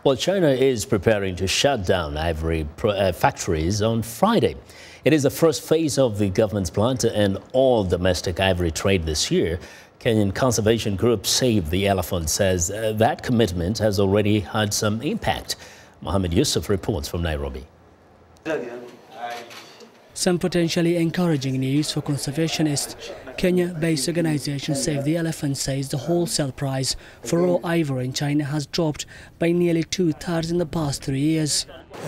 Well, China is preparing to shut down ivory factories on Friday. It is the first phase of the government's plan to end all domestic ivory trade this year. Kenyan conservation group Save the Elephant says that commitment has already had some impact. Mohammed Yusuf reports from Nairobi. Some potentially encouraging news for conservationists. Kenya-based organization Save the Elephant says the wholesale price for raw ivory in China has dropped by nearly 2/3 in the past 3 years.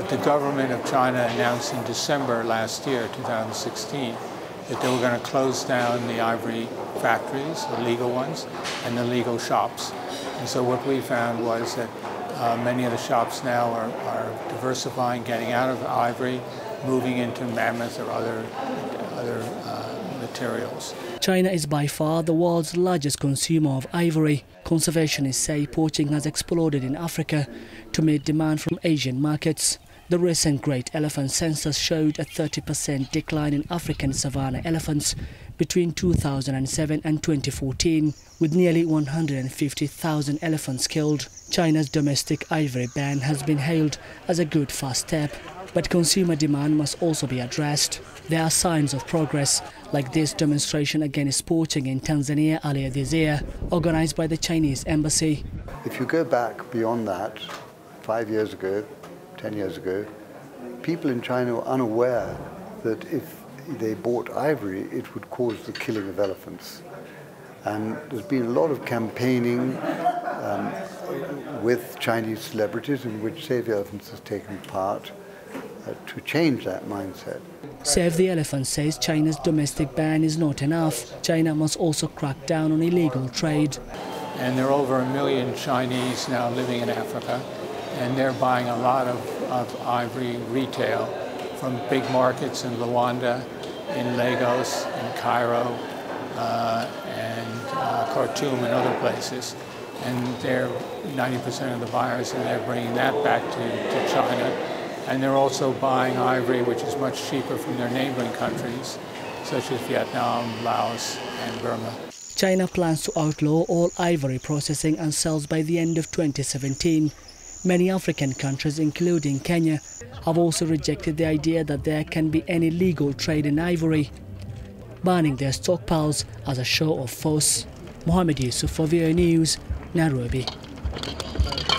The government of China announced in December last year, 2016, that they were going to close down the ivory factories, the legal ones, and the legal shops. And so what we found was that many of the shops now are diversifying, getting out of ivory, moving into mammoth or other materials. China is by far the world's largest consumer of ivory. Conservationists say poaching has exploded in Africa to meet demand from Asian markets. The recent Great Elephant Census showed a 30% decline in African savanna elephants between 2007 and 2014, with nearly 150,000 elephants killed. China's domestic ivory ban has been hailed as a good first step, but consumer demand must also be addressed. There are signs of progress, like this demonstration against poaching in Tanzania earlier this year, organized by the Chinese embassy. If you go back beyond that, 5 years ago, 10 years ago, people in China were unaware that if they bought ivory, it would cause the killing of elephants. And there's been a lot of campaigning with Chinese celebrities in which Save the Elephants has taken part to change that mindset. Save the Elephant says China's domestic ban is not enough. China must also crack down on illegal trade. And there are over 1 million Chinese now living in Africa, and they're buying a lot of ivory retail from big markets in Luanda, in Lagos, in Cairo, and Khartoum and other places. And they're 90% of the buyers, and they're bringing that back to China. And they're also buying ivory, which is much cheaper from their neighboring countries, such as Vietnam, Laos, and Burma. China plans to outlaw all ivory processing and sales by the end of 2017. Many African countries, including Kenya, have also rejected the idea that there can be any legal trade in ivory, banning their stockpiles as a show of force. Mohammed Yusuf for VOA News, Nairobi.